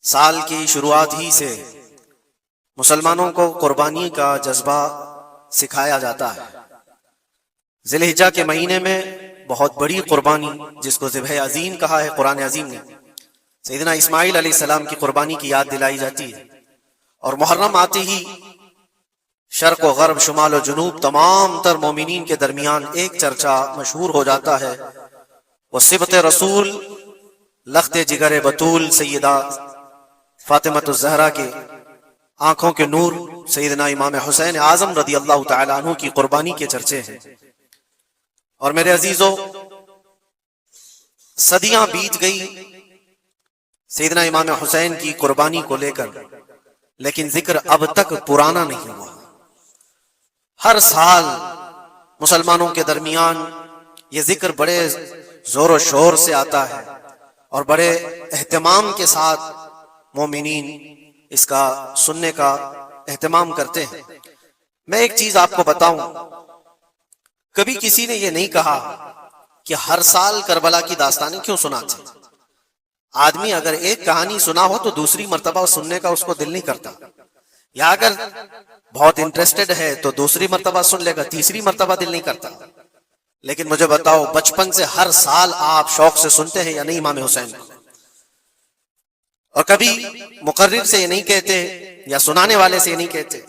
سال کی شروعات ہی سے مسلمانوں کو قربانی کا جذبہ سکھایا جاتا ہے۔ ذی الحجہ کے مہینے میں بہت بڑی قربانی جس کو ذبح عظیم کہا ہے قرآن عظیم نے، سیدنا اسماعیل علیہ السلام کی قربانی کی یاد دلائی جاتی ہے۔ اور محرم آتے ہی شرق و غرب، شمال و جنوب، تمام تر مومنین کے درمیان ایک چرچا مشہور ہو جاتا ہے، وہ صبت رسول لخت جگر بطول سیدہ فاطمۃ الزہرا کے آنکھوں کے نور سیدنا امام حسین اعظم رضی اللہ تعالیٰ عنہ کی قربانی کے چرچے ہیں۔ اور میرے عزیزو، صدیاں بیت گئی سیدنا امام حسین کی قربانی کو لے کر، لیکن ذکر اب تک پرانا نہیں ہوا۔ ہر سال مسلمانوں کے درمیان یہ ذکر بڑے زور و شور سے آتا ہے اور بڑے اہتمام کے ساتھ مومنین اس کا سننے کا اہتمام کرتے ہیں۔ میں ایک چیز آپ کو بتاؤں، کبھی کسی نے یہ نہیں کہا کہ ہر سال کربلا کی داستانیں کیوں سناتے ہیں۔ آدمی اگر ایک کہانی سنا ہو تو دوسری مرتبہ سننے کا اس کو دل نہیں کرتا، یا اگر بہت انٹرسٹڈ ہے تو دوسری مرتبہ سن لے گا، تیسری مرتبہ دل نہیں کرتا۔ لیکن مجھے بتاؤ، بچپن سے ہر سال آپ شوق سے سنتے ہیں یا نہیں امام حسین کو؟ اور کبھی مقرر سے یہ نہیں کہتے یا سنانے والے سے یہ نہیں کہتے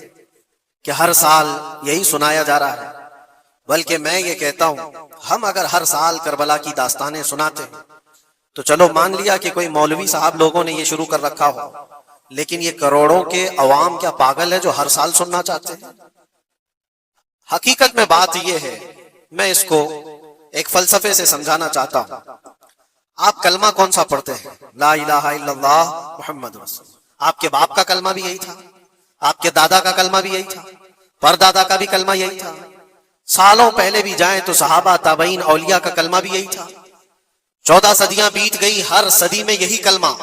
کہ ہر سال یہی سنایا جا رہا ہے، بلکہ میں یہ کہتا ہوں، ہم اگر ہر سال کربلا کی داستانیں سناتے ہیں تو چلو مان لیا کہ کوئی مولوی صاحب لوگوں نے یہ شروع کر رکھا ہو، لیکن یہ کروڑوں کے عوام کیا پاگل ہے جو ہر سال سننا چاہتے ہیں؟ حقیقت میں بات یہ ہے، میں اس کو ایک فلسفے سے سمجھانا چاہتا ہوں۔ آپ کلمہ کون سا پڑھتے ہیں؟ لا الہ الا اللہ محمد رسول اللہ۔ آپ کے باپ کا کلمہ بھی یہی تھا، آپ کے دادا کا کلمہ بھی یہی تھا، پردادا کا بھی کلمہ یہی تھا، سالوں پہلے بھی جائیں تو صحابہ، تابعین، اولیاء کا کلمہ بھی یہی تھا۔ 14 صدیاں بیت گئی، ہر صدی میں یہی کلمہ،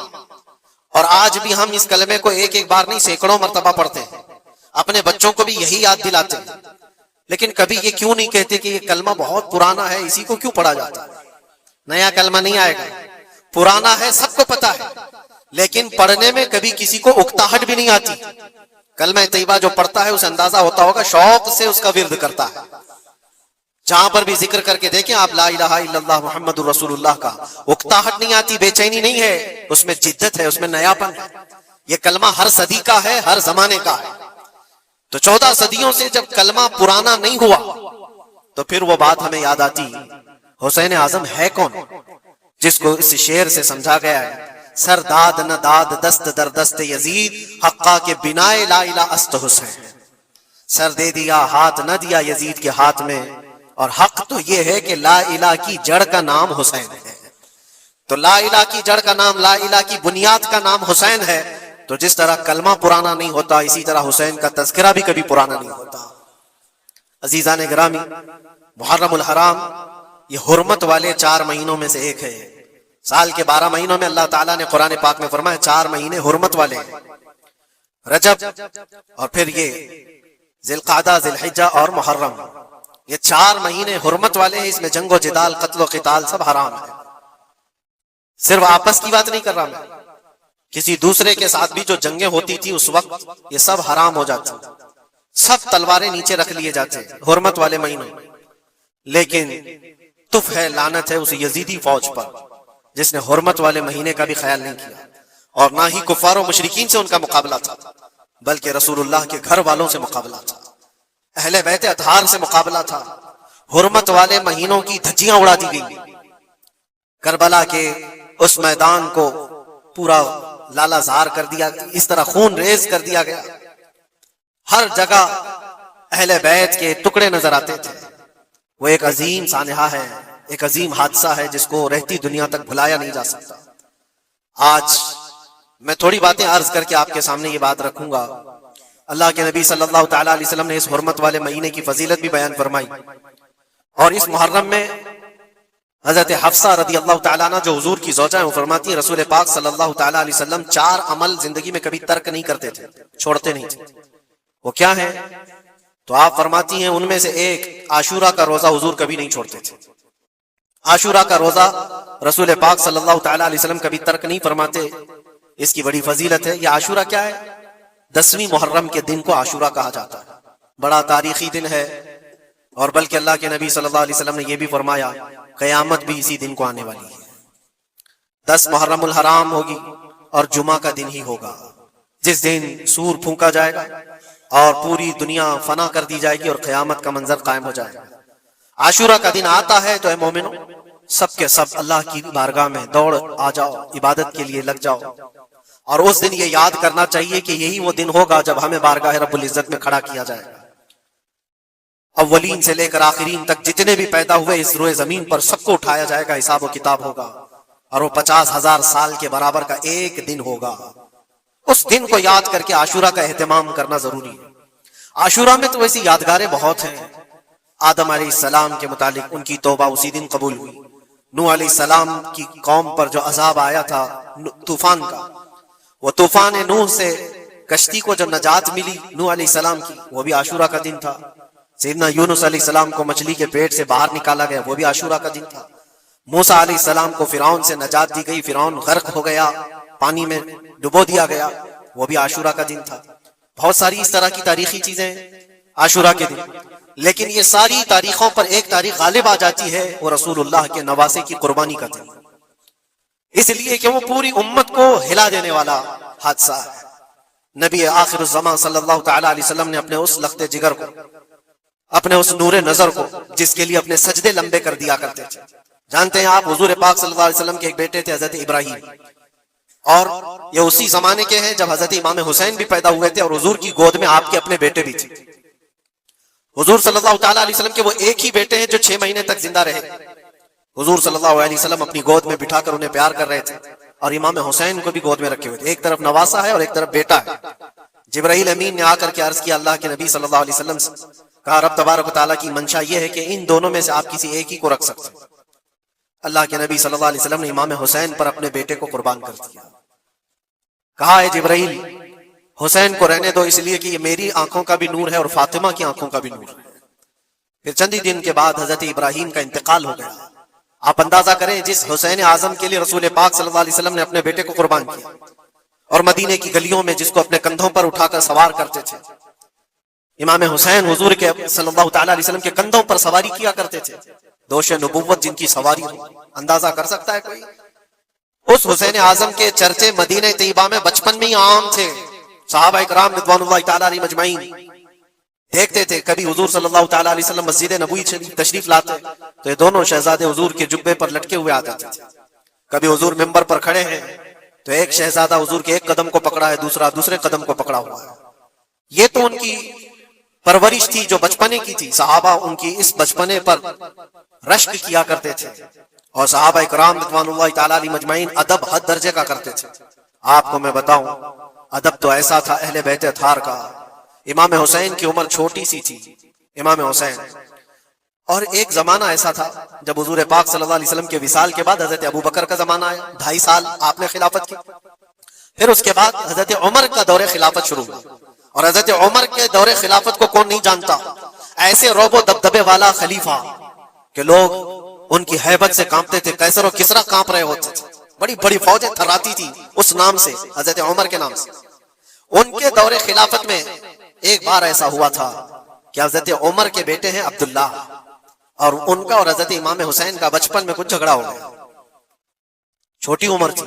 اور آج بھی ہم اس کلمے کو ایک ایک بار نہیں سینکڑوں مرتبہ پڑھتے ہیں، اپنے بچوں کو بھی یہی یاد دلاتے ہیں۔ لیکن کبھی یہ کیوں نہیں کہتے کہ یہ کلمہ بہت پرانا ہے، اسی کو کیوں پڑھا جاتا ہے؟ نیا کلمہ نہیں آئے گا، پرانا ہے، سب کو پتا ہے، لیکن پڑھنے میں کبھی کسی کو اکتاہٹ بھی نہیں آتی۔ کلمہ طیبہ جو پڑھتا ہے اسے اندازہ ہوتا ہوگا، شوق سے اس کا ورد کرتا ہے۔ جہاں پر بھی ذکر کر کے دیکھیں آپ لا الہ الا اللہ محمد الرسول اللہ کا، اکتاہٹ نہیں آتی، بے چینی نہیں ہے، اس میں جدت ہے، اس میں نیاپن ہے۔ یہ کلمہ ہر صدی کا ہے، ہر زمانے کا ہے۔ تو 14 صدیوں سے جب کلمہ پرانا نہیں ہوا تو پھر وہ بات ہمیں یاد آتی، حسین اعظم ہے کون، جس کو اس شعر سے سمجھا گیا ہے، سر داد نہ داد دست در دست یزید، حقا کے بنائے لا الہ است حسین۔ سر دے دیا ہاتھ نہ دیا یزید کے ہاتھ میں، اور حق تو یہ ہے کہ لا الہ کی جڑ کا نام حسین ہے۔ تو لا الہ کی جڑ کا نام، لا الہ کی بنیاد کا نام حسین ہے۔ تو جس طرح کلمہ پرانا نہیں ہوتا، اسی طرح حسین کا تذکرہ بھی کبھی پرانا نہیں ہوتا۔ عزیزان گرامی، محرم الحرام یہ حرمت والے 4 مہینوں میں سے ایک ہے۔ سال کے 12 مہینوں میں اللہ تعالیٰ نے قرآن پاک میں فرمایا 4 مہینے حرمت والے ہیں، رجب، اور پھر یہ ذی القعدہ، ذی الحجہ اور محرم۔ یہ 4 مہینے حرمت والے ہیں، اس میں جنگ و جدال، قتل و قتال سب حرام ہے۔ صرف آپس کی بات نہیں کر رہا میں، کسی دوسرے کے ساتھ بھی جو جنگیں ہوتی تھی اس وقت یہ سب حرام ہو جاتی، سب تلواریں نیچے رکھ لیے جاتے حرمت والے مہینوں۔ لیکن تف ہے، لعنت ہے اس یزیدی فوج پر جس نے حرمت والے مہینے کا بھی خیال نہیں کیا، اور نہ ہی کفار و مشرکین سے ان کا مقابلہ تھا، بلکہ رسول اللہ کے گھر والوں سے مقابلہ تھا، اہل بیت اطہار سے مقابلہ تھا۔ حرمت والے مہینوں کی دھجیاں اڑا دی گئی، کربلا کے اس میدان کو پورا لالا زار کر دیا، اس طرح خون ریز کر دیا گیا، ہر جگہ اہل بیت کے ٹکڑے نظر آتے تھے۔ وہ ایک عظیم سانحہ ہے، ایک عظیم حادثہ ہے جس کو رہتی دنیا تک بھلایا نہیں جا سکتا۔ آج میں تھوڑی باتیں عرض کر کے آپ کے سامنے یہ بات رکھوں گا۔ اللہ کے نبی صلی اللہ تعالیٰ علیہ وسلم نے اس حرمت والے مہینے کی فضیلت بھی بیان فرمائی، اور اس محرم میں حضرت حفصہ رضی اللہ تعالیٰ عنہ جو حضور کی زوجہ ہیں، وہ فرماتی ہیں رسول پاک صلی اللہ تعالیٰ علیہ وسلم 4 عمل زندگی میں کبھی ترک نہیں کرتے تھے، چھوڑتے نہیں تھے۔ وہ کیا ہیں؟ تو آپ فرماتی ہیں ان میں سے ایک عاشورہ کا روزہ حضور کبھی نہیں چھوڑتے تھے۔ عاشورہ کا روزہ رسول پاک صلی اللہ تعالیٰ علیہ وسلم کبھی ترک نہیں فرماتے، اس کی بڑی فضیلت ہے. یہ عاشورہ کیا ہے؟ 10ویں محرم کے دن کو عاشورہ کہا جاتا ہے. بڑا تاریخی دن ہے، اور بلکہ اللہ کے نبی صلی اللہ علیہ وسلم نے یہ بھی فرمایا قیامت بھی اسی دن کو آنے والی ہے. 10 محرم الحرام ہوگی اور جمعہ کا دن ہی ہوگا جس دن سور پھونکا جائے گا اور پوری دنیا فنا کر دی جائے گی اور قیامت کا منظر قائم ہو جائے گا. عاشورہ کا دن آتا ہے تو اے مومنو سب کے سب اللہ کی بارگاہ میں دوڑ آ جاؤ، عبادت کے لیے لگ جاؤ. اور اس دن یہ یاد کرنا چاہیے کہ یہی وہ دن ہوگا جب ہمیں بارگاہ رب العزت میں کھڑا کیا جائے گا. اولین سے لے کر آخرین تک جتنے بھی پیدا ہوئے اس روئے زمین پر سب کو اٹھایا جائے گا، حساب و کتاب ہوگا، اور وہ 50,000 سال کے برابر کا ایک دن ہوگا. اس دن کو یاد کر کے عاشورہ کا اہتمام کرنا ضروری ہے. عاشورہ میں تو ویسی یادگاریں بہت ہیں. آدم علیہ السلام کے متعلق ان کی توبہ اسی دن قبول ہوئی. نوح علیہ السلام کی قوم پر جو عذاب آیا تھا طوفان کا، وہ طوفان نوح سے کشتی کو جو نجات ملی نوح علیہ السلام کی، وہ بھی عاشورہ کا دن تھا. سیدنا یونس علیہ السلام کو مچھلی کے پیٹ سے باہر نکالا گیا، وہ بھی عاشورہ کا دن تھا. موسیٰ علیہ السلام کو فرعون سے نجات دی گئی، فرعون غرق ہو گیا، پانی میں ڈبو دیا گیا، وہ بھی عاشورہ کا دن تھا. بہت ساری اس طرح کی تاریخی چیزیں عاشورہ کے دن. لیکن یہ ساری تاریخوں پر ایک تاریخ غالب آ جاتی ہے، وہ رسول اللہ کے نواسے کی قربانی کا دن، اس لیے کہ وہ پوری امت کو ہلا دینے والا حادثہ ہے. نبی آخر الزمان صلی اللہ تعالی علیہ وسلم نے اپنے اس لخت جگر کو، اپنے اس نور نظر کو، جس کے لیے اپنے سجدے لمبے کر دیا کرتے تھے. جانتے ہیں آپ حضور پاک صلی اللہ علیہ وسلم کے ایک بیٹے تھے حضرت ابراہیم، اور یہ اسی زمانے کے ہیں جب حضرت امام حسین بھی پیدا ہوئے تھے، اور حضور کی گود میں آپ کے اپنے بیٹے بھی تھے. حضور صلی اللہ تعالی علیہ وسلم کے وہ ایک ہی بیٹے ہیں جو 6 مہینے تک زندہ رہے. حضور صلی اللہ علیہ وسلم اپنی گود میں بٹھا کر انہیں پیار کر رہے تھے، اور امام حسین کو بھی گود میں رکھے ہوئے تھے. ایک طرف نواسا ہے اور ایک طرف بیٹا ہے. جبرائیل امین نے آ کر کے عرض کیا اللہ کے نبی صلی اللہ علیہ وسلم سے، کہا رب تبارک و تعالیٰ کی منشا یہ ہے کہ ان دونوں میں سے آپ کسی ایک ہی کو رکھ سکتے ہیں. اللہ کے نبی صلی اللہ علیہ وسلم نے امام حسین پر اپنے بیٹے کو قربان کر دیا. کہا ہے جبرائیل حسین کو رہنے دو، اس لیے کہ یہ میری آنکھوں کا بھی نور ہے اور فاطمہ کی آنکھوں کا بھی نور ہے. پھر چند ہی دن کے بعد حضرت ابراہیم کا انتقال ہو گیا. آپ اندازہ کریں جس حسین اعظم کے لیے رسول پاک صلی اللہ علیہ وسلم نے اپنے بیٹے کو قربان کیا، اور مدینے کی گلیوں میں جس کو اپنے کندھوں پر اٹھا کر سوار کرتے تھے، امام حسین حضور کے صلی اللہ تعالی علیہ وسلم کے کندھوں پر سواری کیا کرتے تھے. دوش نبوت جن کی سواری ہو، اندازہ کر سکتا ہے کوئی؟ اس حسین اعظم کے چرچے مدینہ طیبہ میں بچپن میں ہی عام تھے. صحابہ کرام رضوان اللہ تعالی علیہ مجمعین دیکھتے تھے کبھی حضور صلی اللہ تعالی علیہ وسلم مسجد نبوی تشریف لاتے تو یہ دونوں شہزادے حضور کے جبے پر لٹکے ہوئے آتے تھے. کبھی حضور ممبر پر کھڑے ہیں تو ایک شہزادہ حضور کے ایک قدم کو پکڑا ہے، دوسرا دوسرے قدم کو پکڑا ہوا ہے. یہ تو ان کی پرورش تھی جو بچپنے کی تھی. صحابہ ان کی اس بچپنے پر رشک کیا کرتے تھے، اور صحابہ کرام رضوان اللہ تعالی علیہ مجمعین ادب حد درجے کا کرتے تھے. آپ کو میں بتاؤں ادب تو ایسا تھا اہل بیت اطہار کا. امام حسین کی عمر چھوٹی سی تھی، امام حسین، اور ایک زمانہ ایسا تھا جب حضور پاک صلی اللہ علیہ وسلم کے وصال کے بعد حضرت ابو بکر کا زمانہ آیا، 2.5 سال آپ نے خلافت کی. پھر اس کے بعد حضرت عمر کا دور خلافت شروع ہوا، اور حضرت عمر کے دور خلافت کو کون نہیں جانتا؟ ایسے روب و دبدبے والا خلیفہ کہ لوگ ان کی ہیبت سے کانپتے تھے. قیصر و کسریٰ کانپ رہے ہوتے تھے، بڑی بڑی فوجیں تھراتی تھی اس نام سے، حضرت عمر کے نام سے. ان کے دور خلافت میں ایک بار ایسا ہوا تھا کہ حضرت عمر کے بیٹے ہیں عبداللہ، اور ان کا اور حضرت امام حسین کا بچپن میں کچھ جھگڑا ہو گیا. چھوٹی عمر تھی،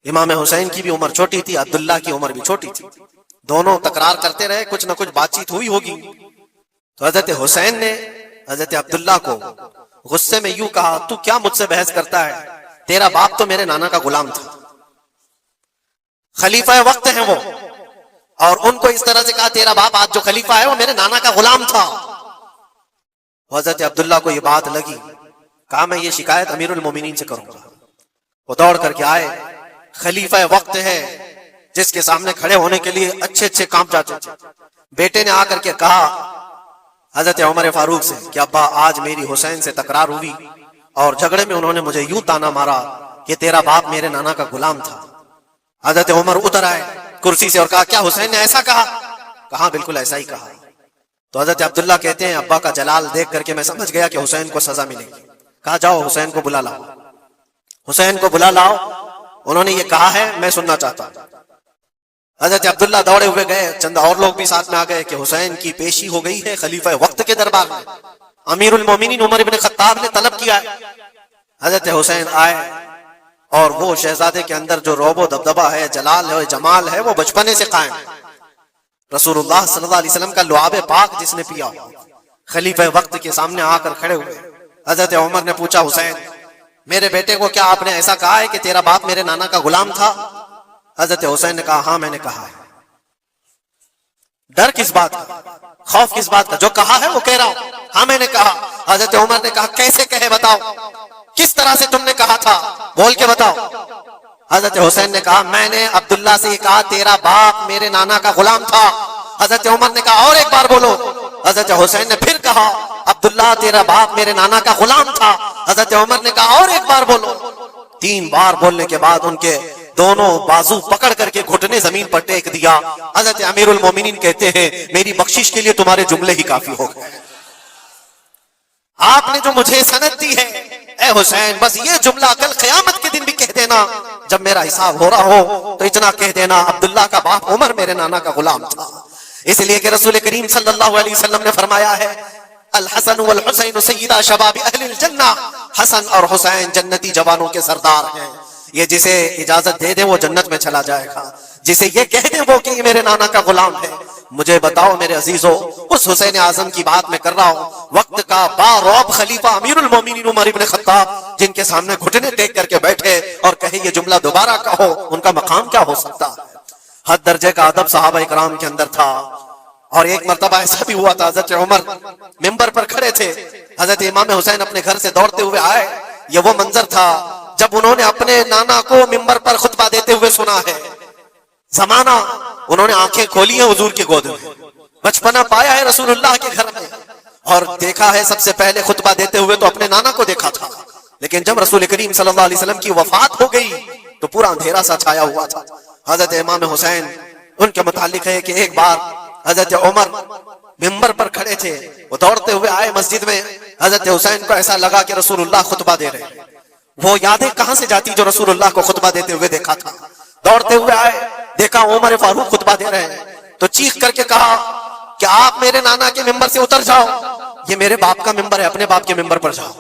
امام حسین کی بھی عمر چھوٹی تھی، عبداللہ کی عمر بھی چھوٹی تھی. دونوں تکرار کرتے رہے، کچھ نہ کچھ بات چیت ہوئی ہوگی. تو حضرت حسین نے حضرت عبداللہ کو غصے میں یوں کہا، تو کیا مجھ سے بحث کرتا ہے؟ تیرا باپ تو میرے نانا کا غلام تھا، خلیفہ وقت ہیں وہ، اور ان کو اس طرح سے کہا تیرا باپ آج جو خلیفہ ہے وہ میرے نانا کا غلام تھا. حضرت عبداللہ کو یہ بات لگی، کہا میں یہ شکایت امیر المومنین سے کروں گا. وہ دوڑ کر کے آئے، خلیفہ وقت ہے جس کے سامنے کھڑے ہونے کے لیے اچھے اچھے کانپ جاتے تھے. بیٹے نے آ کر کے کہا حضرت عمر فاروق سے کہ ابا آج میری حسین سے تکرار ہوئی، اور جھگڑے میں انہوں نے مجھے یوں تانا مارا کہ تیرا باپ میرے نانا کا غلام تھا. حضرت عمر اتر آئے کرسی سے اور کہا کیا حسین نے ایسا کہا؟ کہا بالکل ایسا ہی کہا. تو حضرت عبداللہ کہتے ہیں ابا کا جلال دیکھ کر کے میں سمجھ گیا کہ حسین کو سزا ملے گی. کہا جاؤ حسین کو بلا لاؤ، حسین کو بلا لاؤ. انہوں نے یہ کہا ہے، میں سننا چاہتا ہوں۔ حضرت عبداللہ دوڑے ہوئے گئے، چند اور لوگ بھی ساتھ میں آ گئے کہ حسین کی پیشی ہو گئی ہے خلیفہ وقت کے دربار میں، امیر المومنین عمر ابن خطاب نے طلب کیا ہے۔ حضرت حسین آئے اور وہ شہزادے کے اندر جو رعب و دبدبہ ہے، جلال ہے، جمال ہے، وہ بچپنے سے قائم ہے۔ رسول اللہ صلی اللہ علیہ وسلم کا لعاب پاک جس نے پیا، خلیفہ وقت کے سامنے آ کر کھڑے ہوئے۔ حضرت عمر نے پوچھا، حسین میرے بیٹے کو کیا آپ نے ایسا کہا ہے کہ تیرا باپ میرے نانا کا غلام تھا؟ حضرت حسین نے کہا، ہاں میں نے کہا ہے۔ ڈر کس بات کا، خوف کس بات کا؟ جو کہا ہے وہ کہہ رہا ہوں، ہاں میں نے کہا۔ حضرت عمر نے کہا، کیسے کہے بتاؤ، کس طرح سے تم نے کہا تھا، بول کے بتاؤ۔ حضرت حسین نے کہا، میں نے عبداللہ سے یہ کہا تیرا باپ میرے نانا کا غلام تھا۔ حضرت عمر نے کہا، اور ایک بار بولو۔ حضرت حسین نے پھر کہا، عبداللہ تیرا باپ میرے نانا کا غلام تھا۔ حضرت عمر نے کہا، اور ایک بار بولو۔ 3 بار بولنے کے بعد ان کے دونوں بازو پکڑ کر کے گھٹنے زمین پر ٹیک دیا۔ حضرت امیر المومنین کہتے ہیں، میری بخشش کے لیے تمہارے جملے ہی کافی ہو گئے، آپ نے جو مجھے سند دی ہے، اے حسین بس یہ جملہ کل قیامت کے دن بھی کہہ دینا، جب میرا حساب ہو رہا ہو تو اتنا کہہ دینا، عبداللہ کا باپ عمر میرے نانا کا غلام تھا۔ اس لیے کہ رسول کریم صلی اللہ علیہ وسلم نے فرمایا ہے، الحسن والحسین سیدہ شباب اہل الجنہ، حسن اور حسین جنتی جوانوں کے سردار ہیں۔ یہ جسے اجازت دے دیں وہ جنت میں چلا جائے گا، جسے یہ کہہ دیں وہ کہ یہ میرے نانا کا غلام ہے۔ مجھے بتاؤ میرے عزیزو، اس حسین اعظم کی بات میں کر رہا ہوں، وقت کا بارعب خلیفہ امیر المومنین عمر ابن خطاب، جن کے سامنے گھٹنے ٹیک کر کے بیٹھے اور کہے یہ جملہ دوبارہ کہو، ان کا مقام کیا ہو سکتا؟ حد درجے کا ادب صحابہ اکرام کے اندر تھا۔ اور ایک مرتبہ ایسا بھی ہوا تھا، حضرت عمر ممبر پر کھڑے تھے، حضرت امام حسین اپنے گھر سے دوڑتے ہوئے آئے۔ یہ وہ منظر تھا جب انہوں نے اپنے نانا کو ممبر پر خطبہ دیتے ہوئے سنا ہے۔ زمانہ انہوں نے آنکھیں کھولی ہیں حضور کی گود میں، بچپنا پایا ہے رسول اللہ کے گھر میں، اور دیکھا ہے سب سے پہلے خطبہ دیتے ہوئے تو اپنے نانا کو دیکھا تھا، لیکن جب رسول کریم صلی اللہ علیہ وسلم کی وفات ہو گئی تو پورا اندھیرا سا چھایا ہوا تھا۔ حضرت امام حسین ان کے متعلق ہے کہ ایک بار حضرت عمر ممبر پر کھڑے تھے، وہ دوڑتے ہوئے آئے مسجد میں، حضرت حسین کو ایسا لگا کہ رسول اللہ خطبہ دے رہے ہیں۔ وہ یادیں کہاں سے جاتی جو رسول اللہ کو خطبہ دیتے ہوئے دیکھا تھا۔ دوڑتے ہوئے آئے، دیکھا عمر فاروق خطبہ دے رہے ہیں، تو چیخ کر کے کہا کہ آپ میرے نانا کے ممبر سے اتر جاؤ، یہ میرے باپ کا ممبر ہے، اپنے باپ کے ممبر پر جاؤ،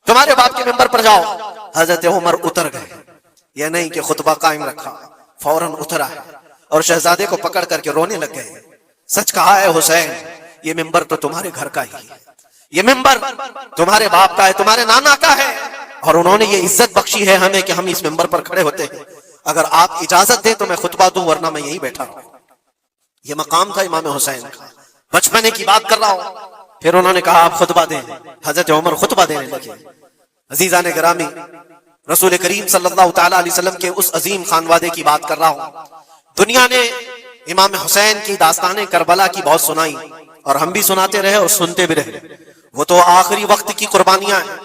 تمہارے باپ کے ممبر پر جاؤ۔ حضرت عمر اتر گئے، یہ نہیں کہ خطبہ قائم رکھا، فوراً اترا ہے اور شہزادے کو پکڑ کر کے رونے لگ گئے۔ سچ کہا ہے حسین، یہ ممبر تو تمہارے گھر کا ہی ہے، یہ ممبر تمہارے باپ کا ہے، تمہارے نانا کا ہے، اور انہوں نے یہ عزت بخشی ہے ہمیں کہ ہم اس ممبر پر کھڑے ہوتے ہیں۔ اگر آپ اجازت دیں تو میں خطبہ دوں، ورنہ میں یہی بیٹھا ہوں۔ یہ مقام تھا امام حسین کا، بچپنے کی بات کر رہا ہوں۔ پھر انہوں نے کہا آپ خطبہ دیں، حضرت عمر خطبہ دینے لگے۔ عزیزان گرامی، رسول کریم صلی اللہ تعالیٰ علیہ وسلم کے اس عظیم خانوادے کی بات کر رہا ہوں۔ دنیا نے امام حسین کی داستانیں کربلا کی بہت سنائی، اور ہم بھی سناتے رہے اور سنتے بھی رہے۔ وہ تو آخری وقت کی قربانیاں ہیں،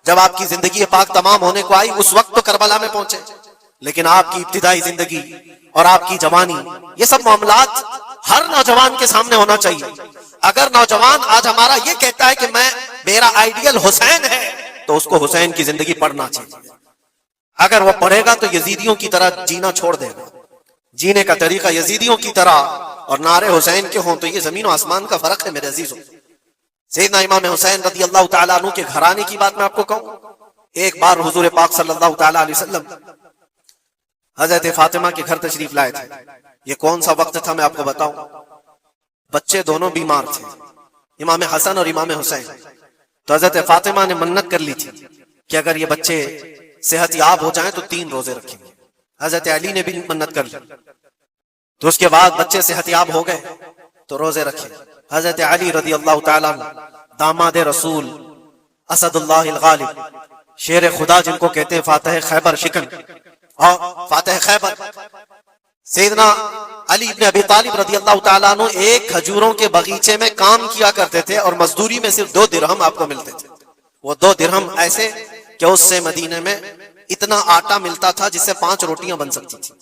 جب آپ کی زندگی پاک تمام ہونے کو آئی اس وقت تو کربلا میں پہنچے، لیکن آپ کی ابتدائی زندگی اور آپ کی جوانی، یہ سب معاملات ہر نوجوان کے سامنے ہونا چاہیے۔ اگر نوجوان آج ہمارا یہ کہتا ہے کہ میرا آئیڈیل حسین ہے، تو اس کو حسین کی زندگی پڑھنا چاہیے۔ اگر وہ پڑھے گا تو یزیدیوں کی طرح جینا چھوڑ دے گا، جینے کا طریقہ یزیدیوں کی طرح اور نعرے حسین کے ہوں تو یہ زمین و آسمان کا فرق ہے میرے عزیزوں۔ سیدنا امام حسین رضی اللہ تعالیٰ عنہ کے گھرانے کی بات میں آپ کو کہوں، ایک بار حضور پاک صلی اللہ تعالیٰ علیہ وسلم حضرت فاطمہ کے گھر تشریف لائے تھے۔ یہ کون سا وقت تھا میں آپ کو بتاؤں، بچے دونوں بیمار تھے، امام حسن اور امام حسین۔ تو حضرت فاطمہ نے منت کر لی تھی کہ اگر یہ بچے صحت یاب ہو جائیں تو 3 روزے رکھیں گے۔ حضرت علی نے بھی منت کر لی، تو اس کے بعد بچے صحت یاب ہو گئے تو روزے رکھے۔ حضرت علی رضی اللہ تعالیٰ عنہ، داماد رسول، اسد اللہ الغالب، شیر خدا جن کو کہتے ہیں، فاتح خیبر شکن اور فاتح خیبر، سیدنا علی بن ابی طالب رضی اللہ تعالیٰ عنہ ایک کھجوروں کے باغیچے میں کام کیا کرتے تھے، اور مزدوری میں صرف 2 درہم آپ کو ملتے تھے۔ وہ 2 درہم ایسے کہ اس سے مدینے میں اتنا آٹا ملتا تھا جس سے 5 روٹیاں بن سکتی تھی۔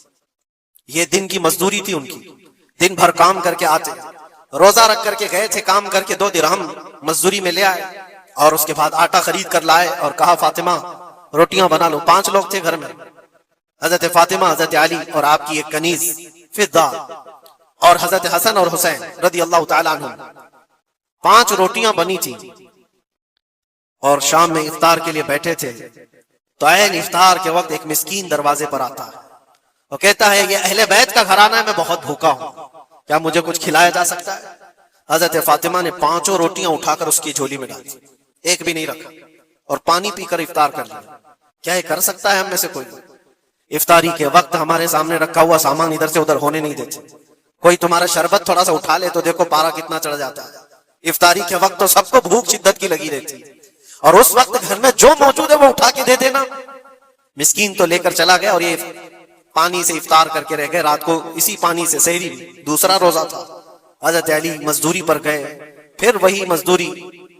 یہ دن کی مزدوری تھی ان کی، دن بھر کام کر کے آتے، روزہ رکھ کر کے گئے تھے، کام کر کے 2 درہم مزدوری میں لے آئے، اور اس کے بعد آٹا خرید کر لائے اور کہا فاطمہ روٹیاں بنا لو۔ 5 لوگ تھے گھر میں، حضرت فاطمہ، حضرت علی اور آپ کی ایک کنیز فضہ اور حضرت حسن اور حسین رضی اللہ تعالیٰ عنہ، 5 روٹیاں بنی تھی اور شام میں افطار کے لیے بیٹھے تھے تو عین افطار کے وقت ایک مسکین دروازے پر آتا ہے وہ کہتا ہے یہ اہل بیت کا گھرانہ ہے، میں بہت بھوکا ہوں، کیا مجھے کچھ کھلایا جا سکتا ہے؟ حضرت فاطمہ نے 5 روٹیاں اٹھا کر اس کی جھولی میں ڈال دی، ایک بھی نہیں رکھا، اور پانی پی کر افطار کر لیا۔ کیا یہ کر سکتا ہے ہم میں سے کوئی؟ افطاری کے وقت ہمارے سامنے رکھا ہوا سامان ادھر سے ادھر ہونے نہیں دیتے، کوئی تمہارا شربت تھوڑا سا اٹھا لے تو دیکھو پارا کتنا چڑھ جاتا ہے۔ افطاری کے وقت تو سب کو بھوک شدت کی لگی رہتی، اور اس وقت گھر میں جو موجود ہے وہ اٹھا کے دے دینا۔ مسکین تو لے کر چلا گیا اور یہ پانی سے افطار کر کے رہ گئے، رات کو اسی پانی سے سحری بھی، دوسرا روزہ تھا۔ حضرت علی مزدوری پر گئے، پھر وہی مزدوری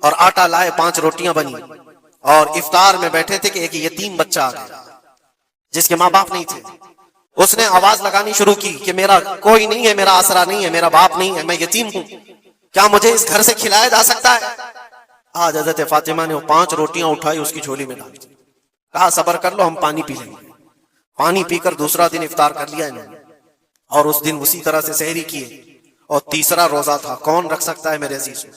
اور آٹا لائے، 5 روٹیاں بنی، اور افطار میں بیٹھے تھے کہ ایک یتیم بچہ آ گیا جس کے ماں باپ نہیں تھے۔ اس نے آواز لگانی شروع کی کہ میرا کوئی نہیں ہے، میرا آسرا نہیں ہے، میرا باپ نہیں ہے، میں یتیم ہوں، کیا مجھے اس گھر سے کھلایا جا سکتا ہے؟ آج حضرت فاطمہ نے وہ 5 روٹیاں اٹھائی، اس کی جھولی میں ڈال دی، کہا صبر کر لو، ہم پانی پی لیں گے۔ پانی پی کر دوسرا دن افطار کر لیا انہوں نے، اور اس دن اسی طرح سے سحری کیے، اور تیسرا روزہ تھا۔ کون رکھ سکتا ہے میرے عزیزوں؟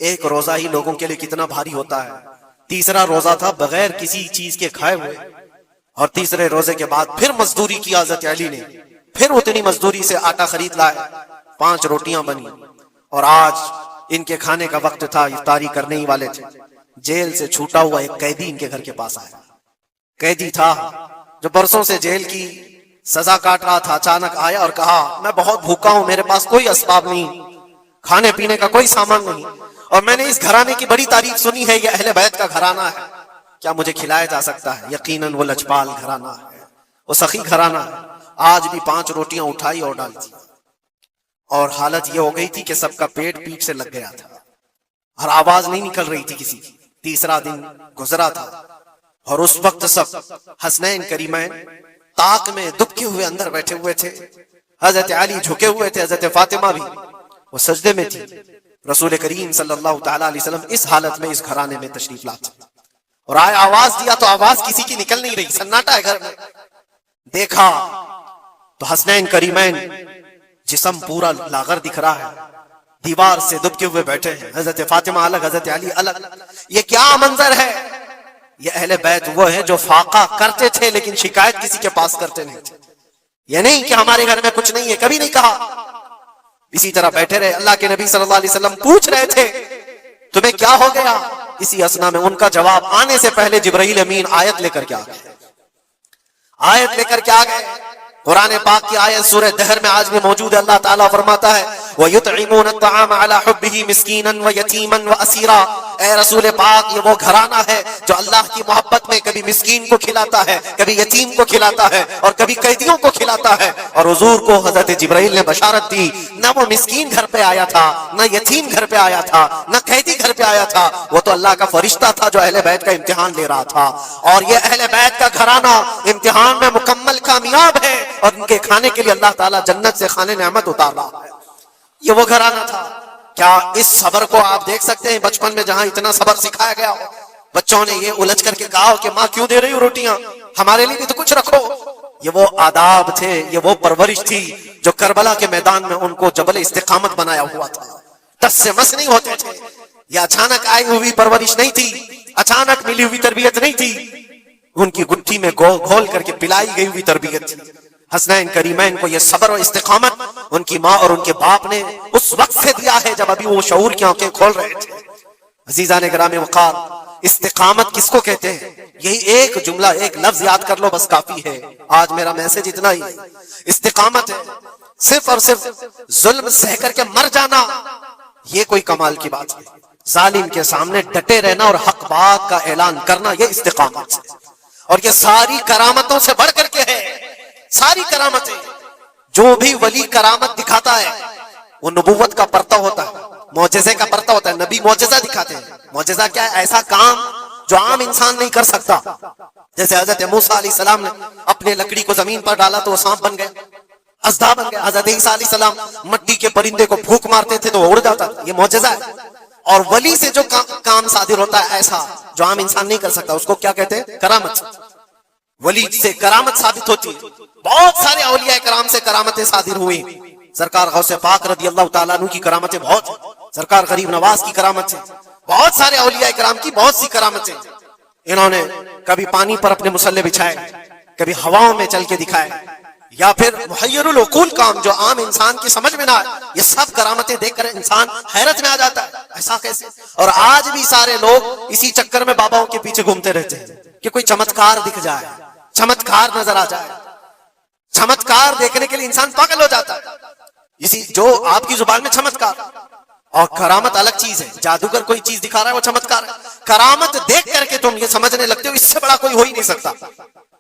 ایک روزہ ہی لوگوں کے لیے کتنا بھاری ہوتا ہے، تیسرا روزہ تھا بغیر کسی چیز کے کھائے ہوئے، اور تیسرے روزے کے بعد پھر مزدوری کی حضرت علی نے، پھر اتنی مزدوری سے آٹا خرید لائے، 5 روٹیاں بنی، اور آج ان کے کھانے کا وقت تھا، افطاری کرنے ہی والے تھے۔ جیل سے چھوٹا ہوا ایک قیدی ان کے گھر کے پاس آیا، قیدی تھا جو برسوں سے جیل کی سزا کاٹ رہا تھا، اچانک آیا اور کہا میں بہت بھوکا ہوں، میرے پاس کوئی اسباب نہیں، کھانے پینے کا کوئی سامان نہیں، اور میں نے اس گھرانے کی بڑی تعریف سنی ہے، یہ اہل بیت کا گھرانہ ہے، کیا مجھے کھلایا جا سکتا ہے؟ یقیناً وہ لجپال گھرانہ ہے، وہ سخی گھرانہ ہے۔ آج بھی 5 روٹیاں اٹھائی اور ڈال دی، اور حالت یہ ہو گئی تھی کہ سب کا پیٹ پیٹ سے لگ گیا تھا اور آواز نہیں نکل رہی تھی کسی کی۔ تیسرا دن گزرا تھا اور اس وقت سب حسنین کریمین طاق میں دبکے ہوئے اندر بیٹھے ہوئے تھے، حضرت علی جھکے ہوئے تھے، حضرت فاطمہ بھی وہ سجدے میں تھی۔ رسول کریم صلی اللہ تعالیٰ علیہ وسلم اس حالت میں اس گھرانے میں تشریف لاتے اور آئے، آواز دیا تو آواز کسی کی نکل نہیں رہی، سناٹا ہے گھر میں۔ دیکھا تو حسنین کریمین جسم پورا لاغر دکھ رہا ہے، دیوار سے دبکے ہوئے بیٹھے ہیں، حضرت فاطمہ الگ، حضرت علی الگ۔ یہ کیا منظر ہے؟ یہ اہل بیت وہ ہیں جو فاقہ کرتے تھے لیکن شکایت کسی کے پاس کرتے نہیں تھے۔ یہ نہیں کہ ہمارے گھر میں کچھ نہیں ہے، کبھی نہیں کہا، اسی طرح بیٹھے رہے۔ اللہ کے نبی صلی اللہ علیہ وسلم پوچھ رہے تھے تمہیں کیا ہو گیا؟ اسی اسنا میں ان کا جواب آنے سے پہلے جبرائیل امین آیت لے کر کے آ گئے، آیت لے کر کے آ گئے۔ قرآن پاک کی آیت سورہ دہر میں آج بھی موجود ہے۔ اللہ تعالیٰ فرماتا ہے وَيُطْعِمُونَ الطَّعَامَ عَلَى حُبِّهِ مِسْكِينًا وَيَتِيمًا وَأَسِيرًا۔ اے رسول پاک، یہ وہ گھرانہ ہے جو اللہ کی محبت میں کبھی مسکین کو کھلاتا ہے، کبھی یتیم کو کھلاتا ہے، اور کبھی قیدیوں کو کھلاتا ہے۔ اور حضور کو حضرت جبرائیل نے بشارت دی، نہ وہ مسکین گھر پہ آیا تھا، نہ یتیم گھر پہ آیا تھا، نہ قیدی گھر پہ آیا تھا، وہ تو اللہ کا فرشتہ تھا جو اہل بیت کا امتحان لے رہا تھا۔ اور یہ اہل بیت کا گھرانہ امتحان میں مکمل کامیاب ہے، اور ان کے کھانے کے لیے اللہ تعالیٰ جنت سے خانے نعمت اتار رہا ہے۔ یہ وہ گھرانہ تھا۔ کیا اس صبر کو آپ دیکھ سکتے ہیں بچپن میں جہاں اتنا صبر سکھایا گیا ہو؟ بچوں نے یہ الجھ کر کے کہا کہ ماں کیوں دے رہی ہو روٹیاں، ہمارے لیے بھی تو کچھ رکھو۔ یہ وہ آداب تھے، یہ وہ پرورش تھی جو کربلا کے میدان میں ان کو جبل استقامت بنایا ہوا تھا۔ ٹس سے مس نہیں ہوتے تھے، یہ اچانک آئی ہوئی پرورش نہیں تھی، اچانک ملی ہوئی تربیت نہیں تھی، ان کی گٹھی میں گھول کر کے پلائی گئی ہوئی تربیت تھی۔ حسنین کریمین کو یہ صبر و استقامت ان کی ماں اور ان کے باپ نے اس وقت سے دیا ہے جب ابھی وہ شعور کی آنکھیں کھول رہے تھے۔ عزیزان گرامی وقار، استقامت کس کو کہتے ہیں؟ یہی ایک جملہ، ایک لفظ یاد کر لو، بس کافی ہے۔ آج میرا میسج اتنا ہی ہے۔ استقامت ہے صرف اور صرف ظلم سہ کر کے مر جانا، یہ کوئی کمال کی بات ہے۔ ظالم کے سامنے ڈٹے رہنا اور حق بات کا اعلان کرنا، یہ استقامت ہے۔ اور یہ ساری کرامتوں سے بڑھ کر کے ہے۔ ساری کرامتیں، جو بھی ولی کرامت دکھاتا ہے وہ نبوت کا پرتو ہوتا ہے، معجزے کا پرتو ہوتا ہے۔ نبی معجزہ دکھاتے ہیں۔ معجزہ کیا ہے؟ ایسا کام جو عام انسان نہیں کر سکتا۔ جیسے حضرت موسیٰ علیہ السلام نے اپنے لکڑی کو زمین پر ڈالا تو وہ سانپ بن گیا، اژدھا بن گیا۔ حضرت عیسیٰ علیہ السلام مٹی کے پرندے کو پھونک مارتے تھے تو وہ اڑ جاتا تھا، یہ معجزہ ہے۔ اور ولی سے جو کام صادر ہوتا ہے ایسا جو عام انسان نہیں کر سکتا، اس کو کیا کہتے ہیں؟ کرامت۔ ولی سے کرامت ثابت ہوتی ہے. بہت سارے اولیاء کرام سے کرامتیں صادر ہوئی. سرکار غوث پاک رضی اللہ تعالیٰ عنہ کی کرامتیں بہت ہیں. سرکار غریب نواز کی کرامت ہیں. بہت سارے اولیاء کرام کی بہت سی کرامتیں. انہوں نے کبھی پانی پر اپنے مصلے بچھائے, کبھی ہواؤں میں چل کے دکھائے, یا پھر محیر العقول کام جو عام انسان کی سمجھ میں نہ آئے. یہ سب کرامتیں دیکھ کر انسان حیرت میں آ جاتا ہے, ایسا کیسے؟ اور آج بھی سارے لوگ اسی چکر میں باباؤں کے پیچھے گھومتے رہتے ہیں کہ کوئی چمتکار دکھ جائے, چمتکار نظر آ جائے. چمتکار دیکھنے کے لیے انسان پاگل ہو جاتا ہے. اسی جو آپ کی زبان میں چمتکار اور کرامت الگ چیز ہے. جادوگر کوئی چیز دکھا رہا ہے وہ چمتکار ہے. کرامت دیکھ کر کے تم یہ سمجھنے لگتے ہو اس سے بڑا کوئی ہو ہی نہیں سکتا,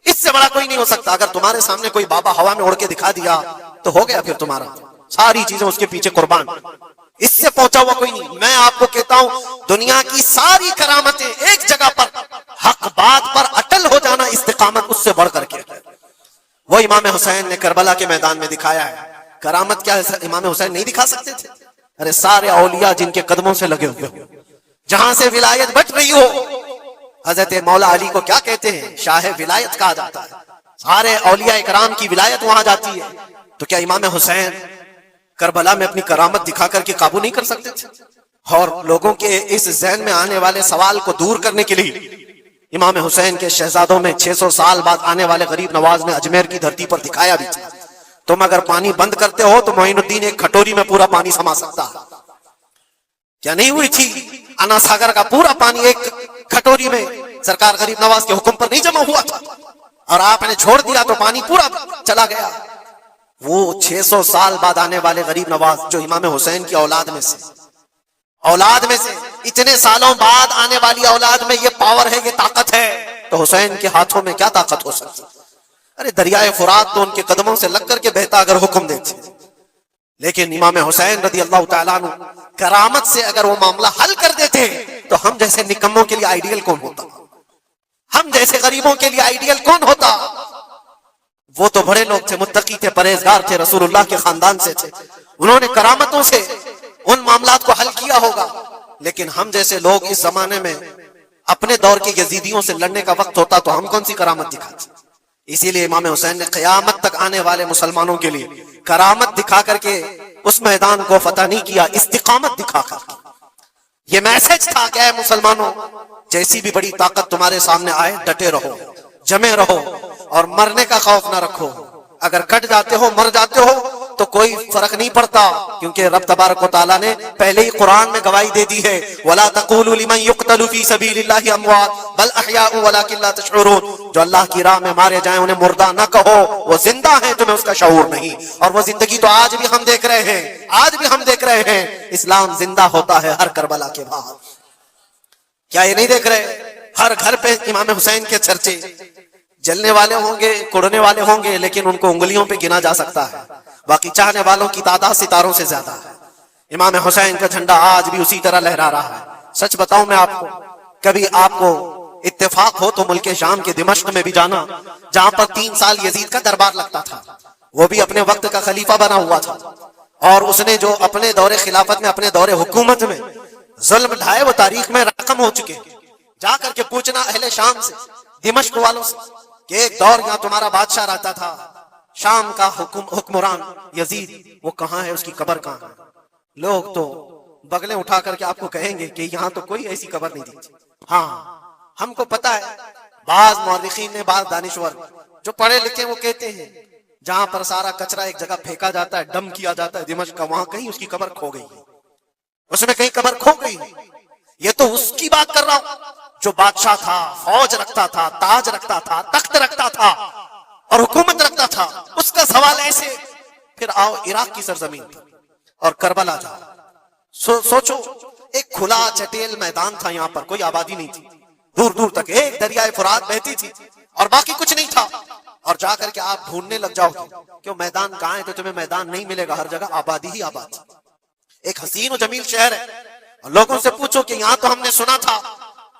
اس سے بڑا کوئی نہیں ہو سکتا. اگر تمہارے سامنے کوئی بابا ہوا میں اڑ کے دکھا دیا تو ہو گیا پھر تمہارا, ساری چیزیں اس کے پیچھے قربان. اس سے پہنچا ہوا کوئی نہیں. میں آپ کو کہتا ہوں دنیا کی ساری کرامتیں ایک جگہ پر حق بات پر اٹل ہو جانا استقامت اس سے بڑھ کر کے. وہ امام حسین نے کربلا کے میدان میں دکھایا ہے. کرامت کیا ہے امام حسین نہیں دکھا سکتے تھے؟ ارے سارے اولیاء جن کے قدموں سے لگے ہوئے ہو, جہاں سے ولایت بٹ رہی ہو. حضرت مولا علی کو کیا کہتے ہیں؟ شاہ ولایت کہا جاتا ہے. سارے اولیاء کرام کی ولایت وہاں جاتی ہے. تو کیا امام حسین کربلا میں اپنی کرامت دکھا کر کے قابو نہیں کر سکتے تھے؟ اور لوگوں کے اس ذہن میں آنے والے سوال کو دور کرنے کے لیے امام حسین کے شہزادوں میں 600 سال بعد آنے والے غریب نواز نے اجمیر کی دھرتی پر دکھایا بھی تھا. تم اگر پانی بند کرتے ہو تو معین الدین ایک کھٹوری میں پورا پانی سما سکتا. کیا نہیں ہوئی تھی؟ انا ساگر کا پورا پانی ایک کھٹوری میں سرکار غریب نواز کے حکم پر نہیں جمع ہوا تھا, اور آپ نے چھوڑ دیا تو پانی پورا چلا گیا. وہ 600 سال بعد آنے والے غریب نواز جو امام حسین کی اولاد میں سے اتنے سالوں بعد آنے والی اولاد میں یہ پاور ہے, یہ طاقت ہے, تو حسین کے ہاتھوں میں کیا طاقت ہو سکتی؟ ارے دریائے فرات تو ان کے قدموں سے لگ کر کے بہتا اگر حکم دیتے. لیکن امام حسین رضی اللہ تعالیٰ عنہ کرامت سے اگر وہ معاملہ حل کر دیتے تو ہم جیسے نکموں کے لیے آئیڈیل کون ہوتا؟ ہم جیسے غریبوں کے لیے آئیڈیل کون ہوتا؟ وہ تو بڑے لوگ تھے, متقی تھے, پرہیزگار تھے, رسول اللہ کے خاندان سے تھے. انہوں نے کرامتوں سے ان معاملات کو حل کیا ہوگا. لیکن ہم جیسے لوگ اس زمانے میں اپنے دور کے یزیدیوں سے لڑنے کا وقت ہوتا تو ہم کون سی کرامت دکھاتے؟ اسی لیے امام حسین نے قیامت تک آنے والے مسلمانوں کے لیے کرامت دکھا کر کے اس میدان کو فتح نہیں کیا, استقامت دکھا کر. یہ میسج تھا کہ اے مسلمانوں, جیسی بھی بڑی طاقت تمہارے سامنے آئے ڈٹے رہو, جمے رہو, اور مرنے کا خوف نہ رکھو. اگر کٹ جاتے ہو, مر جاتے ہو تو کوئی فرق نہیں پڑتا, کیونکہ رب تبارک و تعالیٰ نے پہلے ہی قرآن میں گواہی دے دی ہے وَلَا تَقُولُوا لِمَنْ يُقْتَلُ فِي سَبِيلِ اللَّهِ أَمْوَاتٌ بَلْ أَحْيَاءٌ وَلَكِنْ لَا تَشْعُرُونَ. جو اللہ کی راہ میں مارے جائیں انہیں مردہ نہ کہو, وہ زندہ ہیں, تمہیں اس کا شعور نہیں. اور وہ زندگی تو آج بھی ہم دیکھ رہے ہیں, آج بھی ہم دیکھ رہے ہیں. اسلام زندہ ہوتا ہے ہر کربلا کے بعد. کیا یہ نہیں دیکھ رہے؟ ہر گھر پہ امام حسین کے چرچے. جلنے والے ہوں گے, کوڑنے والے ہوں گے, لیکن ان کو انگلیوں پہ گنا جا سکتا ہے. باقی چاہنے والوں کی تعداد ستاروں سے زیادہ ہے. امام حسین کا جھنڈا آج بھی اسی طرح لہرا رہا ہے. سچ بتاؤں میں آپ کو, کبھی آپ کو اتفاق ہو تو ملک شام کے دمشق میں بھی جانا, جہاں پر 3 سال یزید کا دربار لگتا تھا. وہ بھی اپنے وقت کا خلیفہ بنا ہوا تھا, اور اس نے جو اپنے دور خلافت میں, اپنے دور حکومت میں ظلم ڈھائے وہ تاریخ میں رقم ہو چکے. جا کر کے پوچھنا اہل شام سے, دمشق والوں سے, کہ ایک دور یہاں تمہارا بادشاہ رہتا تھا, شام کا حکمران یزید, وہ کہاں ہے, اس کی قبر کہاں ہے؟ لوگ تو بغلیں اٹھا کر کے آپ کو کہیں گے کہ یہاں تو کوئی ایسی قبر نہیں دی. ہاں ہم کو پتا ہے, بعض مورخین نے, بعض دانشور جو پڑھے لکھے وہ کہتے ہیں جہاں پر سارا کچرا ایک جگہ پھینکا جاتا ہے, ڈم کیا جاتا ہے دمشق کا, وہاں کہیں اس کی قبر کھو گئی ہے, اس میں کہیں قبر کھو گئی. یہ تو اس کی بات کر رہا ہوں جو بادشاہ تھا, فوج رکھتا تھا, تاج رکھتا تھا, تخت رکھتا تھا اور حکومت رکھتا تھا. اس کا سوال ایسے. پھر آؤ عراق کی سرزمین پر اور کربلا جاؤ. سوچو, ایک کھلا چٹیل میدان تھا, یہاں پر کوئی آبادی نہیں تھی, دور دور تک ایک دریائے فرات بہتی تھی اور باقی کچھ نہیں تھا. اور جا کر کے آپ ڈھونڈنے لگ جاؤ کہ میدان کہاں ہے, تو تمہیں میدان نہیں ملے گا, ہر جگہ آبادی ہی آبادی. ایک حسین و جمیل شہر ہے, اور لوگوں سے پوچھو کہ یہاں تو ہم نے سنا تھا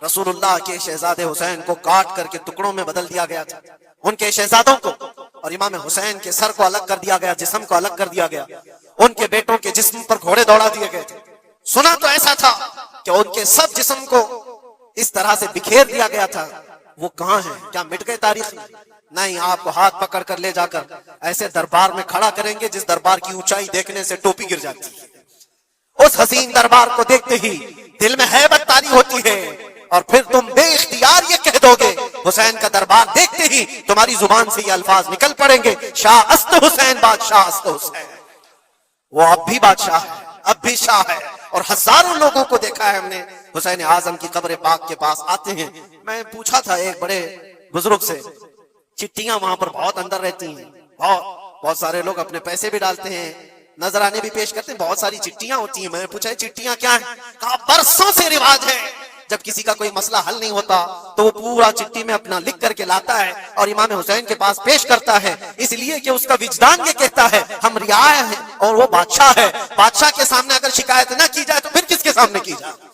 رسول اللہ کے شہزادے حسین کو کاٹ کر کے ٹکڑوں میں بدل دیا گیا تھا, ان کے شہزادوں کو, اور امام حسین کے سر کو الگ کر دیا گیا, جسم کو الگ کر دیا گیا, ان کے بیٹوں کے جسم پر گھوڑے دوڑا دیے گئے تھے. سنا تو ایسا تھا کہ ان کے سب جسم کو اس طرح سے بکھیر دیا گیا تھا, وہ کہاں ہیں؟ کیا مٹ گئے تاریخ میں؟ نہیں، آپ کو ہاتھ پکڑ کر لے جا کر ایسے دربار میں کھڑا کریں گے جس دربار کی اونچائی دیکھنے سے ٹوپی گر جاتی ہے۔ اس حسین دربار کو دیکھتے ہی دل میں ہیبت طاری ہوتی ہے، اور پھر تم بے اختیار یہ کہہ دو گے، حسین کا دربار دیکھتے ہی تمہاری زبان سے یہ الفاظ نکل پڑیں گے، شاہ است حسین، بادشاہ است حسین۔ وہ اب بھی بادشاہ ہے، اب بھی شاہ ہے، اور ہزاروں لوگوں کو دیکھا ہے ہم نے حسین اعظم کی قبر پاک کے پاس آتے ہیں۔ میں پوچھا تھا ایک بڑے بزرگ سے، چٹیاں وہاں پر بہت اندر رہتی ہیں، بہت سارے لوگ اپنے پیسے بھی ڈالتے ہیں، نذرانے بھی پیش کرتے ہیں، بہت ساری چٹیاں ہوتی ہیں۔ میں نے پوچھا چٹیاں کیا ہیں؟ کہا برسوں سے رواج ہے، جب کسی کا کوئی مسئلہ حل نہیں ہوتا تو وہ پورا چٹی میں اپنا لکھ کر کے لاتا ہے اور امام حسین کے پاس پیش کرتا ہے، اس لیے کہ اس کا وجدان یہ کہتا ہے ہم رعایا ہیں اور وہ بادشاہ ہے، بادشاہ کے سامنے اگر شکایت نہ کی جائے تو پھر کس کے سامنے کی جائے؟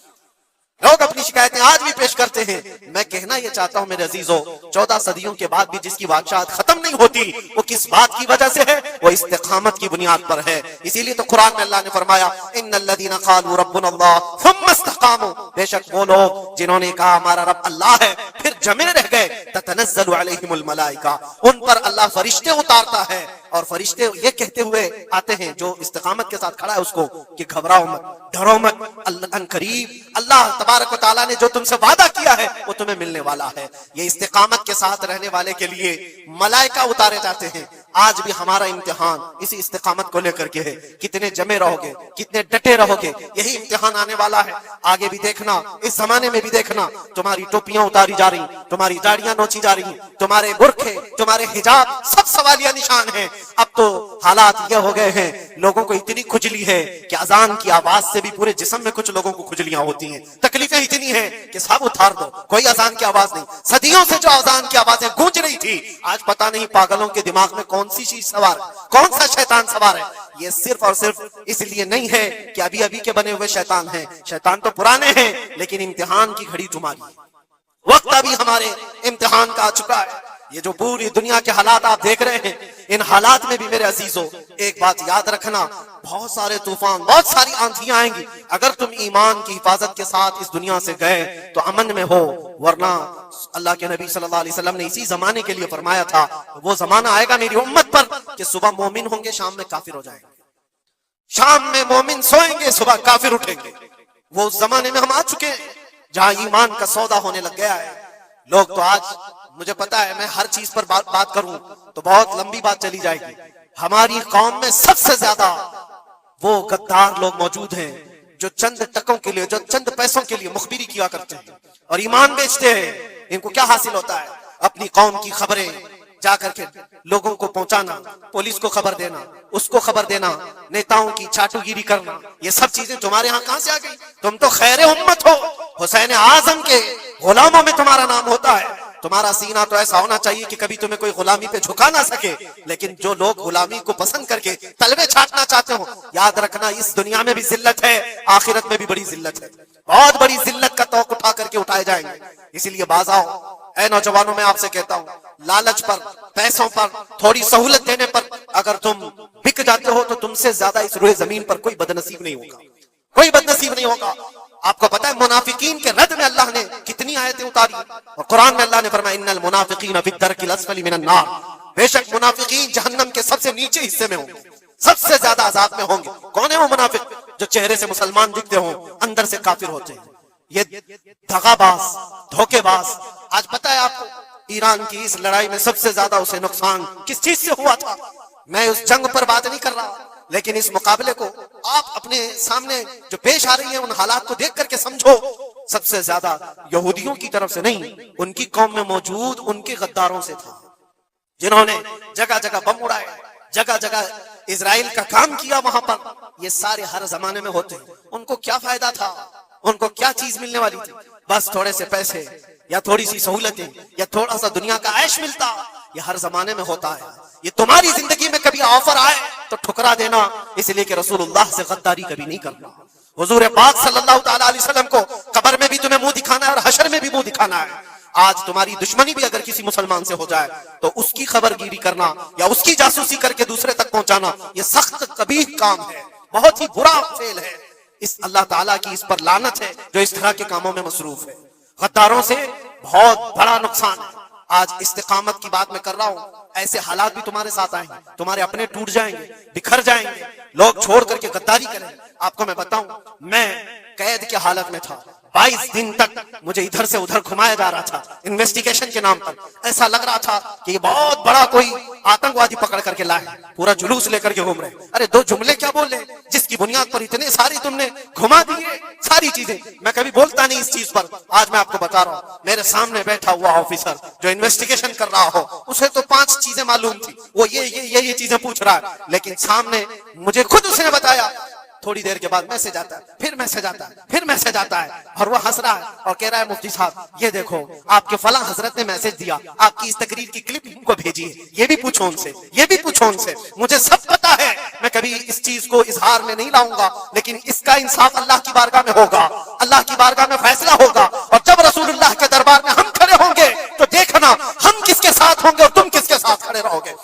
لوگ اپنی شکایتیں آج بھی پیش کرتے ہیں۔ میں کہنا یہ چاہتا ہوں میرے عزیزو، 14 صدیوں کے بعد بھی جس کی بادشاہت ختم نہیں ہوتی وہ کس بات کی وجہ سے ہے؟ وہ استقامت کی بنیاد پر ہے۔ اسی لیے تو قرآن میں اللہ نے فرمایا ان الذین قالوا ربنا اللہ ثم استقاموا، بے شک وہ لوگ جنہوں نے کہا ہمارا رب اللہ ہے پھر جمے رہ گئے، تتنزل علیہم الملائکہ، ان پر اللہ فرشتے اتارتا ہے، اور فرشتے یہ کہتے ہوئے آتے ہیں جو استقامت کے ساتھ کھڑا ہے اس کو کہ گھبراؤ مت، ڈرو مت، اللہ قریب اللہ تبارک و تعالیٰ نے جو تم سے وعدہ کیا ہے وہ تمہیں ملنے والا ہے۔ یہ استقامت کے ساتھ رہنے والے کے لیے ملائکہ اتارے جاتے ہیں۔ آج بھی ہمارا امتحان اسی استقامت کو لے کر کے ہے، کتنے جمے رہو گے، کتنے ڈٹے رہو گے، یہی امتحان آنے والا ہے۔ آگے بھی دیکھنا، اس زمانے میں بھی دیکھنا، تمہاری ٹوپیاں اتاری جا رہی، تمہاری داڑیاں نوچی جا رہی، تمہارے برقعے، تمہارے حجاب سب سوالیہ نشان ہیں۔ اب تو حالات یہ ہو گئے ہیں، لوگوں کو اتنی کھجلی ہے کہ اذان کی آواز سے بھی پورے جسم میں کچھ لوگوں کو کھجلیاں ہوتی ہیں، تکلیفیں اتنی ہیں کہ سب اتار دو، کوئی اذان کی آواز نہیں۔ صدیوں سے جو اذان کی آوازیں گونج رہی تھی، آج پتہ نہیں پاگلوں کے دماغ میں کون سی چیز سوار ہے، کون سا شیطان سوار ہے۔ یہ صرف اور صرف اس لیے نہیں ہے کہ ابھی کے بنے ہوئے شیطان ہیں، شیطان تو پرانے ہیں، لیکن امتحان کی گھڑی تمہاری ہے، وقت ابھی ہمارے امتحان کا آ چکا ہے۔ یہ جو پوری دنیا کے حالات آپ دیکھ رہے ہیں، ان حالات میں بھی میرے عزیزو ایک بات یاد رکھنا، بہت سارے طوفان، بہت ساری آندھیاں آئیں گی، اگر تم ایمان کی حفاظت کے ساتھ اس دنیا سے گئے تو امن میں ہو، ورنہ اللہ کے نبی صلی اللہ علیہ وسلم نے اسی زمانے کے لیے فرمایا تھا وہ زمانہ آئے گا میری امت پر کہ صبح مومن ہوں گے، شام میں کافر ہو جائیں گے، شام میں مومن سوئیں گے، صبح کافر اٹھیں گے۔ وہ اس زمانے میں ہم آ چکے ہیں جہاں ایمان کا سودا ہونے لگ گیا ہے۔ لوگ تو آج، مجھے پتا ہے میں ہر چیز پر بات کروں تو بہت لمبی بات چلی جائے گی، ہماری قوم میں سب سے زیادہ وہ غدار لوگ موجود ہیں جو چند ٹکوں کے لیے، جو چند پیسوں کے لیے مخبری کیا کرتے ہیں اور ایمان بیچتے ہیں۔ ان کو کیا حاصل ہوتا ہے؟ اپنی قوم کی خبریں جا کر کے لوگوں کو پہنچانا، پولیس کو خبر دینا، اس کو خبر دینا، نیتاؤں کی چاٹو گیری کرنا، یہ سب چیزیں تمہارے ہاں کہاں سے آ گئی؟ تم تو خیر امت ہو، حسین اعظم کے غلاموں میں تمہارا نام ہوتا ہے۔ تمہارا سینہ تو ایسا ہونا چاہیے کہ کبھی تمہیں کوئی غلامی پہ جھکا نہ سکے، لیکن جو لوگ غلامی کو پسند کر کے تلوے چھاٹنا چاہتے ہو، یاد رکھنا اس دنیا میں بھی ذلت ہے، آخرت میں بھی بڑی ذلت ہے، بہت بڑی ذلت کا توق اٹھا کر کے اٹھائے جائیں گے۔ اسی لیے باز آؤ اے نوجوانوں، میں آپ سے کہتا ہوں، لالچ پر، پیسوں پر، تھوڑی سہولت دینے پر اگر تم بک جاتے ہو تو تم سے زیادہ اس روئے زمین پر کوئی بدنصیب نہیں ہوگا، کوئی بدنصیب نہیں ہوگا۔ آپ کو پتا ہے منافقین کے رد میں اللہ نے کتنی آیتیں اتاری، اور قرآن میں اللہ نے فرمایا ان المنافقین فی الدرک الاسفل من النار، بے شک منافقین جہنم کے سب سے نیچے حصے میں ہوں گے، سب سے زیادہ عذاب میں ہوں گے۔ کون ہے وہ منافق؟ جو چہرے سے مسلمان دکھتے ہوں، اندر سے کافر ہوتے ہیں، یہ دغا باز، دھوکے باز۔ آج پتا ہے آپ کو ایران کی اس لڑائی میں سب سے زیادہ اسے نقصان کس چیز سے ہوا تھا؟ میں اس جنگ پر بات نہیں کر رہا، لیکن اس مقابلے کو آپ اپنے سامنے جو پیش آ رہی ہیں ان حالات کو دیکھ کر کے سمجھو، سب سے زیادہ یہودیوں کی طرف سے نہیں، ان کی قوم میں موجود ان کے غداروں سے تھا، جنہوں نے جگہ جگہ بم اڑائے، جگہ جگہ اسرائیل کا کام کیا وہاں پر۔ یہ سارے ہر زمانے میں ہوتے ہیں۔ ان کو کیا فائدہ تھا؟ ان کو کیا چیز ملنے والی تھی؟ بس تھوڑے سے پیسے یا تھوڑی سی سہولتیں یا تھوڑا سا دنیا کا عیش ملتا۔ یہ ہر زمانے میں ہوتا ہے۔ یہ تمہاری زندگی میں کبھی آفر آئے تو ٹھکرا دینا، اس لیے کہ رسول اللہ سے غداری کبھی نہیں کرنا۔ حضور پاک صلی اللہ تعالیٰ علیہ وسلم کو قبر میں بھی تمہیں منہ دکھانا ہے اور حشر میں بھی منہ دکھانا ہے۔ آج تمہاری دشمنی بھی اگر کسی مسلمان سے ہو جائے تو اس کی خبر گیری کرنا یا اس کی جاسوسی کر کے دوسرے تک پہنچانا، یہ سخت قبیح کام ہے، بہت ہی برا فعل ہے۔ اس اللہ تعالیٰ کی اس پر لعنت ہے جو اس طرح کے کاموں میں مصروف ہے۔ غداروں سے بہت بڑا نقصان ہے۔ آج استقامت کی بات میں کر رہا ہوں، ایسے حالات بھی تمہارے ساتھ آئیں گے، تمہارے اپنے ٹوٹ جائیں گے، بکھر جائیں گے، لوگ چھوڑ کر کے غداری کریں۔ آپ کو میں بتاؤں، میں قید کی حالت میں تھا، 22 دن تک مجھے ادھر سے ادھر گھمایا جا رہا تھا انویسٹیگیشن کے نام پر۔ ایسا لگ رہا تھا کہ یہ بہت بڑا کوئی آتنکوادی پکڑ کر کے لائے، پورا جلوس لے کر کے گھوم رہے۔ ارے 2 جملے کیا بولے جس کی بنیاد پر اتنے ساری تم نے گھما دیے ساری چیزیں۔ میں کبھی بولتا نہیں اس چیز پر، آج میں آپ کو بتا رہا ہوں۔ میرے سامنے بیٹھا ہوا آفیسر جو انویسٹیگیشن کر رہا ہو، اسے تو 5 چیزیں معلوم تھی، وہ یہ چیزیں پوچھ رہا ہے، لیکن سامنے مجھے خود اس نے بتایا۔ تھوڑی دیر کے بعد میسج آتا ہے، پھر میسج آتا ہے، پھر میسج آتا ہے، اور وہ ہنس رہا ہے اور کہہ رہا ہے مفتی صاحب یہ دیکھو آپ کے فلاں حضرت نے میسج دیا، آپ کی اس تقریر کی کلپ ان کو بھیجی ہے، یہ بھی پوچھو ان سے، یہ بھی پوچھو ان سے۔ مجھے سب پتا ہے، میں کبھی اس چیز کو اظہار میں نہیں لاؤں گا، لیکن اس کا انصاف اللہ کی بارگاہ میں ہوگا، اللہ کی بارگاہ میں فیصلہ ہوگا، اور جب رسول اللہ کے دربار میں ہم کھڑے ہوں گے تو دیکھنا ہم کس کے ساتھ ہوں گے اور تم کس کے ساتھ کھڑے رہو گے۔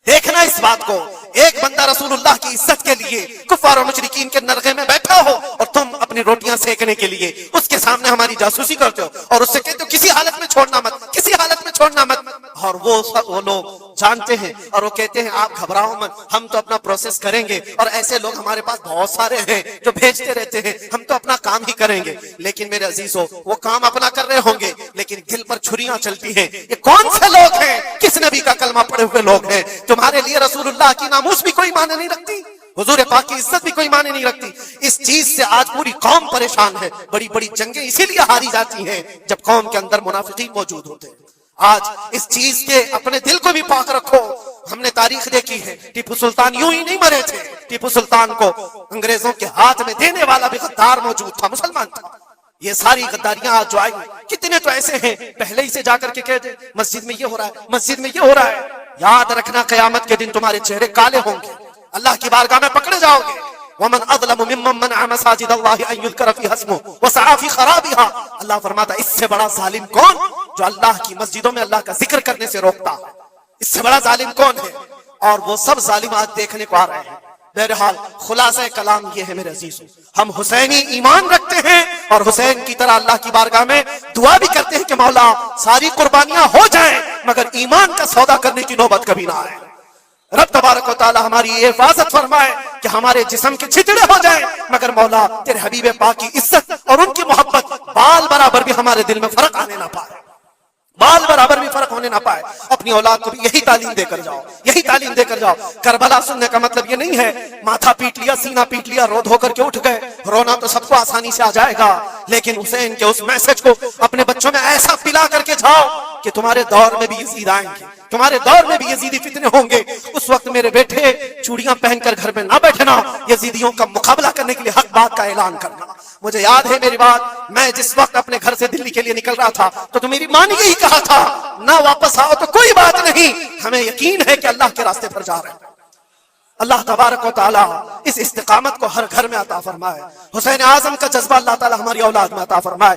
دیکھنا اس بات کو، ایک بندہ رسول اللہ کی عزت کے لیے کفار و مشرکین کے نرغے میں بیٹھا ہو اور تم اپنی روٹیاں سیکنے کے لیے اس کے سامنے ہماری جاسوسی کرتے ہو اور اس سے کہتے ہو کسی حالت میں چھوڑنا مت، کسی حالت میں چھوڑنا مت۔ اور وہ لوگ جانتے ہیں اور وہ کہتے ہیں آپ گھبراؤ مت، ہم تو اپنا پروسیس کریں گے، اور ایسے لوگ ہمارے پاس بہت سارے ہیں جو بھیجتے رہتے ہیں، ہم تو اپنا کام ہی کریں گے۔ لیکن میرے عزیزو، وہ کام اپنا کر رہے ہوں گے لیکن دل پر چھریاں چلتی ہیں۔ یہ کون سے لوگ ہیں؟ کس نبی کا کلمہ پڑھے ہوئے لوگ ہیں؟ تمہارے لیے رسول اللہ کی ناموس بھی کوئی معنی نہیں رکھتی، حضور پاک کی عزت بھی کوئی معنی نہیں رکھتی۔ اس چیز سے آج پوری قوم پریشان ہے۔ بڑی بڑی جنگیں اسی لیے ہاری جاتی ہیں جب قوم کے اندر منافقین موجود ہوتے ہیں۔ آج اس چیز کے اپنے دل کو بھی پاک رکھو۔ ہم نے تاریخ دیکھی ہے، ٹیپو سلطان یوں ہی نہیں مرے تھے، ٹیپو سلطان کو انگریزوں کے ہاتھ میں دینے والا بھی غدار موجود تھا، مسلمان تھا۔ یہ ساری غداریاں آج جو آئی، کتنے تو ایسے ہیں پہلے ہی سے جا کر کے کہہ دے مسجد میں یہ ہو رہا ہے، مسجد میں یہ ہو رہا ہے۔ یاد رکھنا قیامت کے دن تمہارے چہرے کالے ہوں گے، اللہ کی بارگاہ میں پکڑے جاؤ گے۔ وَمَنْ أَظْلَمُ مِمَّنْ مَنَعَ مَسَاجِدَ اللَّهِ أَن يُذْكَرَ فِيهَا اسْمُهُ وَسَعَىٰ فِي خَرَابِهَا۔ اللہ فرماتا ہے اس سے بڑا ظالم کون جو اللہ کی مسجدوں میں اللہ کا ذکر کرنے سے روکتا ہے؟ اس سے بڑا ظالم کون ہے؟ اور وہ سب ظالم آج دیکھنے کو آ رہے ہیں۔ بہرحال خلاصہ کلام یہ ہے میرے عزیزو، ہم حسینی ایمان رکھتے ہیں اور حسین کی طرح اللہ کی بارگاہ میں دعا بھی کرتے ہیں کہ مولا ساری قربانیاں ہو جائیں مگر ایمان کا سودا کرنے کی نوبت کبھی نہ آئے۔ رب تبارک و تعالی ہماری یہ حفاظت فرمائے کہ ہمارے جسم کے چھتڑے ہو جائیں مگر مولا تیرے حبیب پاک کی عزت اور ان کی محبت بال برابر بھی ہمارے دل میں فرق آنے نہ پائے، بال برابر بھی فرق ہونے نہ پائے۔ اپنی اولاد کو بھی یہی تعلیم دے کر جاؤ، یہی تعلیم دے کر جاؤ۔ کربلا سننے کا مطلب یہ نہیں ہے ماتھا پیٹ لیا، سینہ پیٹ لیا، رو دھو کر کے اٹھ گئے۔ رونا تو سب کو آسانی سے آ جائے گا، لیکن حسین کے اس میسج کو اپنے بچوں میں ایسا پلا کر کے جاؤ کہ تمہارے دور میں بھی یزید آئیں گے، تمہارے دور میں بھی یزیدی فتنے ہوں گے۔ اس وقت میرے بیٹے چوڑیاں پہن کر گھر میں نہ بیٹھنا، یزیدیوں کا مقابلہ کرنے کے لیے حق بات کا اعلان کرنا۔ مجھے یاد ہے میری بات، میں جس وقت اپنے گھر سے دلی کے لیے نکل رہا تھا تو میری ماں نے یہی کہا تھا نہ واپس آؤ تو کوئی بات نہیں، ہمیں یقین ہے کہ اللہ کے راستے پر جا رہے ہیں۔ اللہ تبارک و تعالی اس استقامت کو ہر گھر میں عطا فرمائے، حسین اعظم کا جذبہ اللہ تعالی ہماری اولاد میں عطا فرمائے۔